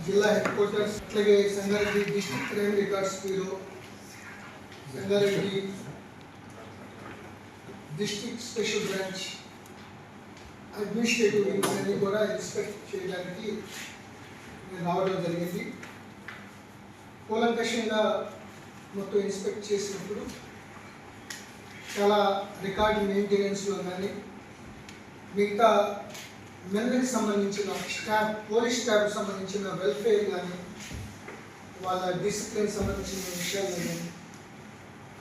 జిల్లా head quarters, అట్లాగే Sangareddy district crime records bureau, Sangareddy district special branch, administrative wings అన్ని కూడా ఇన్స్పెక్ట్ చేయడానికి రావడం జరిగింది. కూలంకషంగా మొత్తం ఇన్స్పెక్ట్ చేసినప్పుడు చాలా రికార్డు మెయింటెనెన్స్లో కానీ మిగతా మెన్కి సంబంధించిన స్టాఫ్, పోలీస్ స్టాఫ్ సంబంధించిన వెల్ఫేర్ కానీ వాళ్ళ డిసిప్లిన్ సంబంధించిన విషయాలు కానీ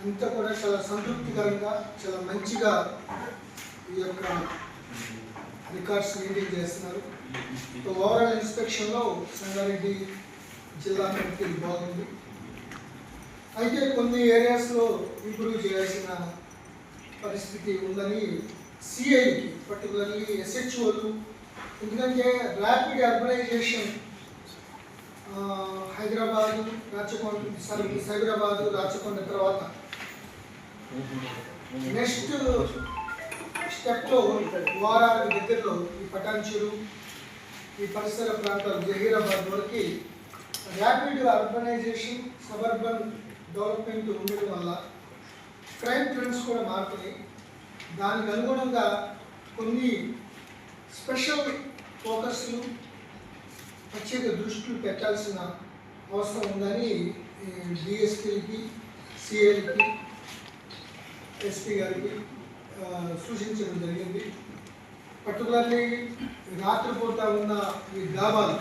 అంతా కూడా చాలా సంతృప్తికరంగా చాలా మంచిగా ఈ యొక్క రికార్డ్స్ మెయింటైన్ చేస్తున్నారు. ఓవరాల్ ఇన్స్పెక్షన్లో సంగారెడ్డి జిల్లా కమిటీ బాగుంది. అయితే కొన్ని ఏరియాస్లో ఇంప్రూవ్ చేయాల్సిన పరిస్థితి ఉందని సిఐకి, పర్టికులర్లీ ఎస్హెచ్ఓలు, ఎందుకంటే ర్యాపిడ్ అర్బనైజేషన్ హైదరాబాదు, రాచకొండ తర్వాత నెక్స్ట్ స్టెప్లో వారానికి దగ్గరలో ఈ పటాన్చెరు, ఈ పరిసర ప్రాంతాలు జహీరాబాద్ వరకు ర్యాపిడ్ అర్బనైజేషన్, సబర్బన్ డెవలప్మెంట్ ఉండడం వల్ల క్రైమ్ ట్రెండ్స్ కూడా మారుతున్నాయి. దానికి అనుగుణంగా కొన్ని స్పెషల్ ఫోకస్లు, ప్రత్యేక దృష్టిలు పెట్టాల్సిన అవసరం ఉందని డిఎస్పీలకి, సిఐలకి, ఎస్పీ గారికి సూచించడం జరిగింది. పర్టికులర్లీ రాత్రిపూట ఉన్న ఈ డాబాలు,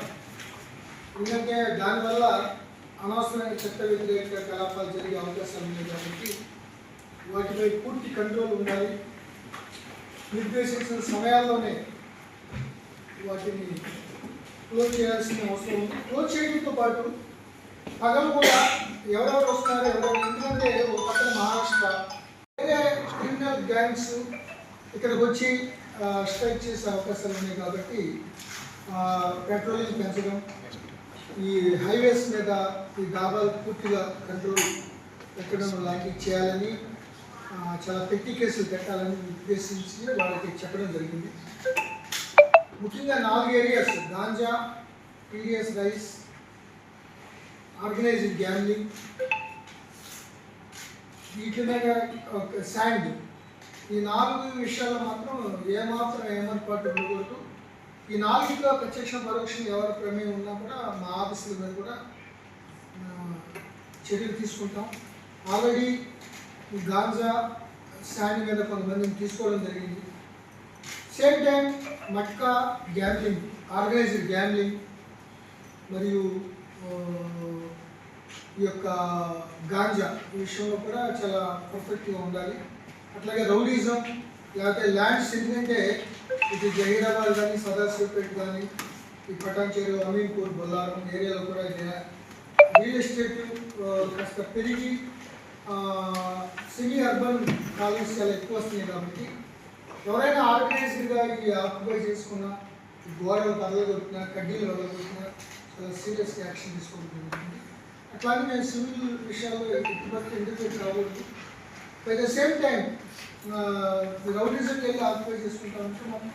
ఎందుకంటే దానివల్ల అనవసరమైన చట్ట వ్యతిరేక కలాపాలు జరిగే అవకాశాలు ఉన్నాయి కాబట్టి వాటిపై పూర్తి కంట్రోల్ ఉండాలి. నిర్దేశించిన సమయాల్లోనే వాటిని క్లోజ్ చేయాల్సిన అవసరం ఉంది. క్లోజ్ చేయడంతో పాటు పగలు కూడా ఎవరెవరు వస్తున్నారు, ఎవరెవరు, ఎందుకంటే ఒక పక్కన మహారాష్ట్ర వేరే క్రిమినల్ గ్యాంగ్స్ ఇక్కడికి వచ్చి స్ట్రైక్ చేసే అవకాశాలు ఉన్నాయి కాబట్టి పెట్రోలింగ్ పెంచడం, ఈ హైవేస్ మీద ఈ డాబాలు పూర్తిగా కంట్రోల్ పెట్టడం లాంటివి చేయాలని, చాలా పెట్టి కేసులు పెట్టాలని ఉద్దేశించి వాళ్ళకి చెప్పడం జరిగింది. ముఖ్యంగా 4 areas: ganja, TDS rice, organised gambling, వీటి మీద శాండ్, ఈ 4 విషయాల్లో మాత్రం ఏమాత్రం ఏమర్పాటు ఉండకూడదు. ఈ 4లో ప్రత్యక్ష పరోక్షంగా ఎవరి ప్రమేయం ఉన్నా కూడా మా ఆఫీసుల మీద కూడా చర్యలు తీసుకుంటాం. ఆల్రెడీ ఈ గాంజా, శాండ్ మీద కొంతమందిని తీసుకోవడం జరిగింది. Same time matka, gambling, organised gambling మరియు ఈ యొక్క గాంజా ఈ విషయంలో కూడా చాలా పర్ఫెక్ట్గా ఉండాలి. అట్లాగే రౌడీజం, లేకపోతే ల్యాండ్స్, ఎందుకంటే ఇది జహీరాబాద్ కానీ, సదాశివపేట కానీ, ఈ పటాన్చెరు, అమీన్పూర్, బొల్లారం ఏరియాలో కూడా రియల్ ఎస్టేట్ కాస్త పెరిగి సెమీ అర్బన్ కాలనీస్ చాలా ఎక్కువ వస్తున్నాయి కాబట్టి ఎవరైనా ఆర్గనైజ్డ్గా ఈ ఆక్యుపై చేసుకున్న, గోడలు పగలగొట్టినా, కడ్డీలు పగలగొట్టినా చాలా సీరియస్గా యాక్షన్ తీసుకోవడం జరుగుతుంది. అట్లాగే మేము సివిల్ విషయాల్లో ఇటుపక్క ఇండికేట్ రాకూడదు. బై ద సేమ్ టైం రౌడీజంకి వెళ్ళి ఆక్యుపై చేసుకుంటామంటే మాత్రం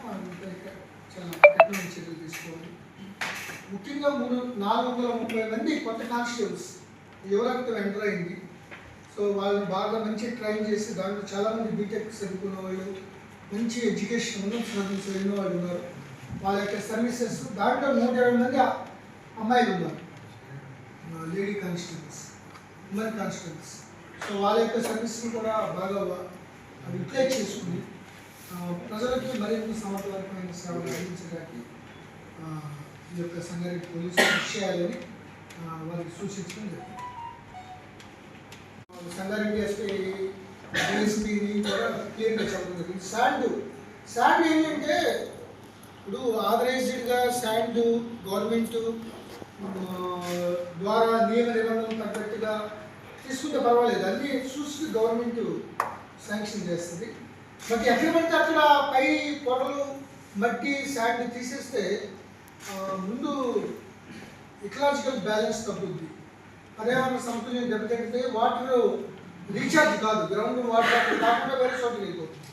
చాలా కఠినమైన చర్యలు తీసుకోవాలి. ముఖ్యంగా 430 మంది కొత్త కానిస్టేబుల్స్ యువరక్తం ఎంటర్ అయింది. సో వాళ్ళని బాగా మంచి ట్రైన్ చేసి దాంట్లో చాలామంది బీటెక్ చదువుకున్న వాళ్ళు, మంచి ఎడ్యుకేషన్ ఉన్న చదివిన వాళ్ళు ఉన్నారు. వాళ్ళ యొక్క సర్వీసెస్ దాంట్లో 120 మంది అమ్మాయిలు ఉన్నారు, lady constables, women constables. So వాళ్ళ యొక్క సర్వీస్ని కూడా బాగా రిప్లేస్ చేసుకుని ప్రజలకి మరింత సమర్థవంతమైన సేవలు అందించడానికి ఈ యొక్క సంగారెడ్డి పోలీసులు కృషి చేయాలని వారికి సూచించడం జరిగింది. సంగారెడ్డి ఎస్పీ డిఎస్పీని కూడా క్లియర్గా చెప్పడం జరిగింది. శాండ్ ఏంటంటే ఇప్పుడు ఆథరైజ్డ్గా శాండ్ గవర్నమెంట్ ద్వారా నియమ నిబంధనలు తగ్గట్టుగా తీసుకుంటే పర్వాలేదు, అన్నీ చూసి గవర్నమెంట్ శాంక్షన్ చేస్తుంది. బట్ ఎక్కడ పడితే అక్కడ పై పొరలు, మట్టి, శాండ్ తీసేస్తే ముందు ఇకలాజికల్ బ్యాలెన్స్ తగ్గుద్ది, పర్యావరణ సమతుల్యం దెబ్బతింటే వాటర్ రీఛార్జ్ కాదు, గ్రౌండ్ వాటర్ అక్కడ కాకుండా వేరే చోటుకి వెళ్ళిపోతుంది.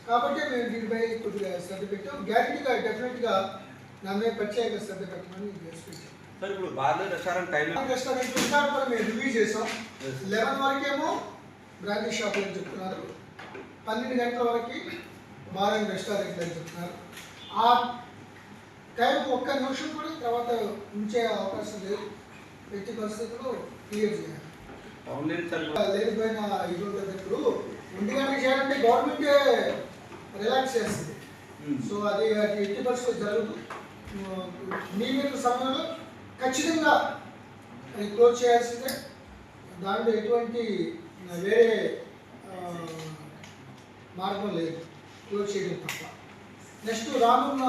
కాబట్టి మేము దీనిపై కొద్దిగా శ్రద్ధ పెట్టాం. గ్యారెంటీగా డెఫినెట్గా నా మీద ప్రత్యేక శ్రద్ధ పెట్టమని సార్ ఇప్పుడు బార్లో రెస్టారెంట్ టైం రెస్టారెంట్ కూడా మేము రివ్యూ చేసాం. 11 వరకేమో బ్రాండీ షాప్ అని చెప్తున్నారు, 12 గంటల వరకు బార్ అండ్ రెస్టారెంట్ అని చెప్తున్నారు. ఆ టైం ఒక్క నిమిషం కూడా తర్వాత ఉంచే అవకాశం లేదు. ఎట్టి పరిస్థితుల్లో క్లియర్ చేయాలి. లేకపోయినా ఇది ఇప్పుడు 1 గంటలకు చేయాలంటే గవర్నమెంటే రిలాక్స్ చేస్తుంది. సో అది ఎట్టి పరిస్థితులు జరుగుతుంది. నియమిత సమయంలో ఖచ్చితంగా అది క్లోజ్ చేయాల్సిందే. దాంట్లో ఎటువంటి వేరే మార్గం లేదు, క్లోజ్ చేయడం తప్ప. నెక్స్ట్ రానున్న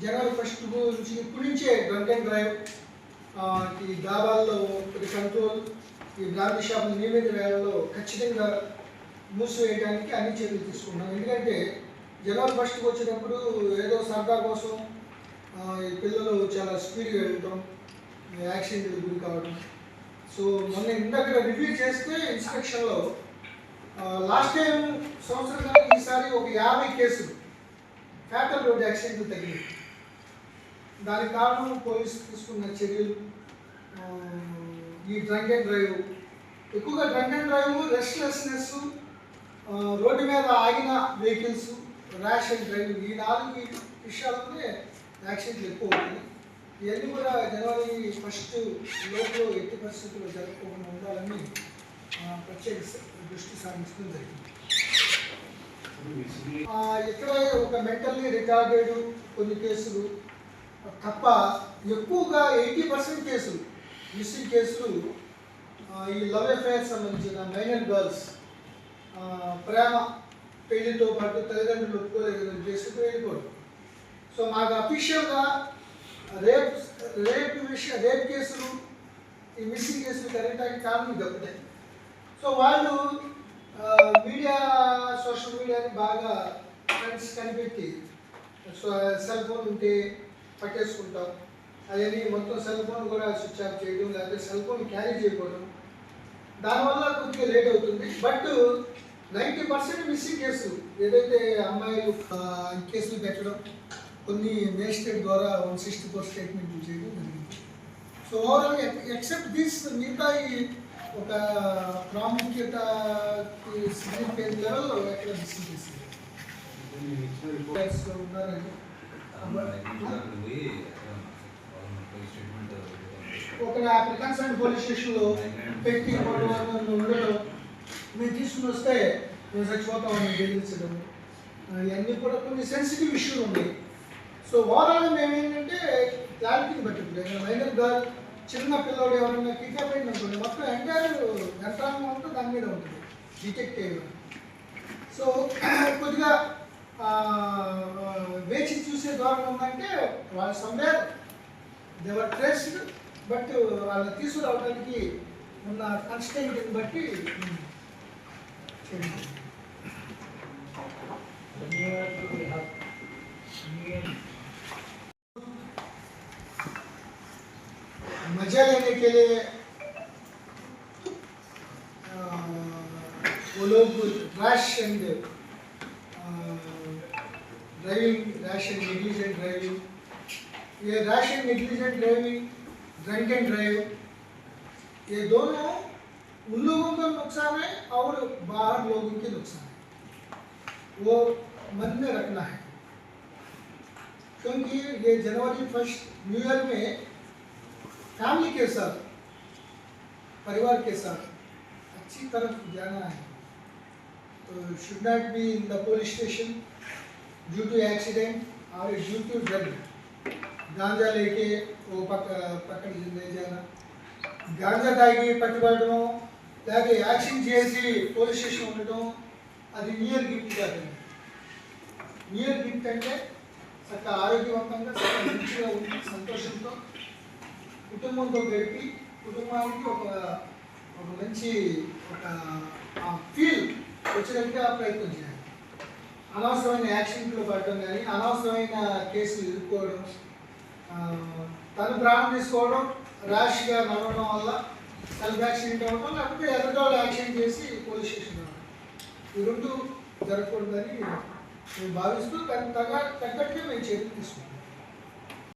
జనవరి 1 నుంచి ఇప్పటి నుంచే డ్రంక్ అండ్ డ్రైవ్, ఈ డాబాల్లో కంట్రోల్, ఈ బ్రాండీ షాపులు నియమిత వేళల్లో ఖచ్చితంగా మూసివేయడానికి అన్ని చర్యలు తీసుకున్నాం. ఎందుకంటే జనవరి 1 వచ్చేటప్పుడు ఏదో సరదా కోసం ఈ పిల్లలు చాలా స్పీడ్గా వెళ్ళటం, యాక్సిడెంట్ గురి కావడం. సో మొన్న ఇందాక రివ్యూ చేస్తే ఇన్స్పెక్షన్లో లాస్ట్ టైం సంవత్సరం ఈసారి ఒక 50 కేసులు ఫ్యాటల్ రోడ్ యాక్సిడెంట్లు తగ్గింది. దానికి కారణం పోలీసు తీసుకున్న చర్యలు. ఈ డ్రంక్ అండ్ డ్రైవ్, ఎక్కువగా drunk and drive, restlessness, road మీద ఆగిన వెహికల్స్, ర్యాష్ అండ్ డ్రైవ్, ఈ 4 విషయాలనే యాక్సిడెంట్లు ఎక్కువ అవుతాయి. ఇవన్నీ కూడా జనవరి 1 లోపల ఎట్టి పరిస్థితుల్లో జరగకుండా ఉండాలని ప్రత్యేక దృష్టి సారించడం జరిగింది. ఇక్కడ ఒక మెంటల్లీ రిటార్డెడ్ కొన్ని కేసులు తప్ప ఎక్కువగా 80% కేసులు, మిస్సింగ్ కేసులు ఈ లవ్ అఫైర్ సంబంధించిన మైనర్ గర్ల్స్, ప్రేమ పెళ్లితో పాటు తల్లిదండ్రులు ఒప్పుకోలేదు కేసులు వెళ్ళిపోవడం. సో మాకు అఫీషియల్గా రేప్ కేసులు, ఈ మిస్సింగ్ కేసులు జరగడానికి కారణం ఇది ఒకటే. సో వాళ్ళు మీడియా, సోషల్ మీడియాని బాగా ఫ్రెండ్స్ కనిపెట్టి సెల్ ఫోన్ ఉంటే పట్టేసుకుంటాం, అవన్నీ మొత్తం సెల్ ఫోన్ కూడా స్విచ్ ఆఫ్ చేయడం, లేకపోతే సెల్ ఫోన్ క్యారీ చేయకపోవడం, దానివల్ల కొద్దిగా లేట్ అవుతుంది. బట్ 90% మిస్సింగ్ కేసులు ఏదైతే అమ్మాయిలు కేసులు పెట్టడం, కొన్ని మేజిస్ట్రేట్ ద్వారా 164 స్టేట్మెంట్లు చేయడం జరిగింది. సో ఓవరాల్ ఎక్సెప్ట్ దిస్ మిగతా ఒక ప్రాముఖ్యత సిగ్నిఫికెంట్ లెవెల్లో ఎక్కడ మిస్సింగ్ కేసులు ఉన్నారని ఒక ప్రికన్సర్న్ పోలీస్ స్టేషన్లో పెట్టి ఉండడం, మేము తీసుకుని వస్తే మేము చచ్చిపోతామని బెదిరించడం, ఇవన్నీ కూడా కొన్ని సెన్సిటివ్ ఇష్యూలు ఉన్నాయి. సో ఓవరాల్ మేము ఏంటంటే క్లారిటీని బట్టి మైనర్ గర్ల్, చిన్న పిల్లలు ఎవరైనా కిడ్నాప్ అయింది అనుకోండి, మొత్తం ఎంటైర్ యంత్రాంగం అంతా దాని మీద ఉంటుంది, డిటెక్ట్ చేయడం. సో కొద్దిగా వేచి చూసే ద్వారా ఉందంటే వాళ్ళ సమ్వేర్ దేవర్ ట్రేస్డ్, బట్ వాళ్ళని తీసుకురావడానికి ఉన్న కన్స్టెంట్ని బట్టి मजा लेने के लिए वो लोग rash and driving, rash and negligent driving, ये rash and negligent driving, drunk and drive, ये दोनों उन लोगों का नुकसान है और बाहर लोगों के नुकसान है, वो मन में रखना है. क्योंकि ये जनवरी 1 न्यू ईयर में फैमिली के साथ, परिवार के साथ अच्छी तरफ जाना है. तो should not be in the police station due to accident और ड्यू टू ड्रग. गांजा लेके वो पकड़ ले जाना, गांजा తాగి పట్టుబడడం, లేకపోతే యాక్షన్ చేసి పోలీస్ స్టేషన్ ఉండడం, అది నియర్ గిఫ్ట్ కాదు. నియర్ గిఫ్ట్ అంటే చక్కగా ఆరోగ్యవంతంగా మంచిగా ఉండి సంతోషంతో కుటుంబంతో గడిపి కుటుంబానికి ఒక మంచి ఒక ఫీల్ వచ్చినట్టుగా ప్రయత్నం చేయాలి. అనవసరమైన యాక్సిడెంట్లో పడటం కానీ, అనవసరమైన కేసులు ఎదుర్కోవడం, తను ప్రాణం తీసుకోవడం, ర్యాష్గా నడవడం వల్ల సెల్ఫ్ యాక్సిడెంట్ అవ్వడం, లేకపోతే ఎదుటోళ్ళు యాక్సిడెంట్ చేసి పోలీస్ స్టేషన్ రావడం, ఈ రెండు జరగకూడదని మేము భావిస్తూ దానికి తగ్గట్టుగా మేము చర్యలు తీసుకుంటాం.